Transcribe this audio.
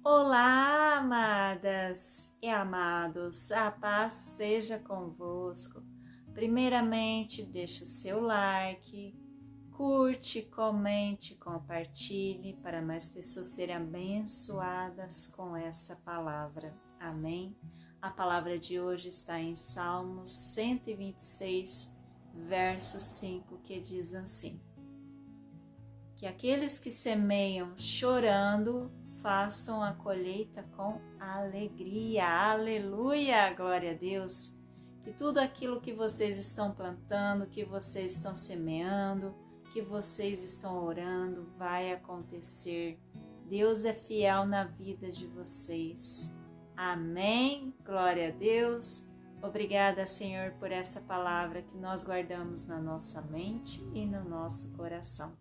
Olá, amadas e amados, a paz seja convosco. Primeiramente, deixe o seu like, curte, comente, compartilhe para mais pessoas serem abençoadas com essa palavra. Amém? A palavra de hoje está em Salmos 126, verso 5, que diz assim: que aqueles que semeiam chorando façam a colheita com alegria. Aleluia! Glória a Deus! Que tudo aquilo que vocês estão plantando, que vocês estão semeando, que vocês estão orando, vai acontecer. Deus é fiel na vida de vocês. Amém? Glória a Deus! Obrigada, Senhor, por essa palavra que nós guardamos na nossa mente e no nosso coração.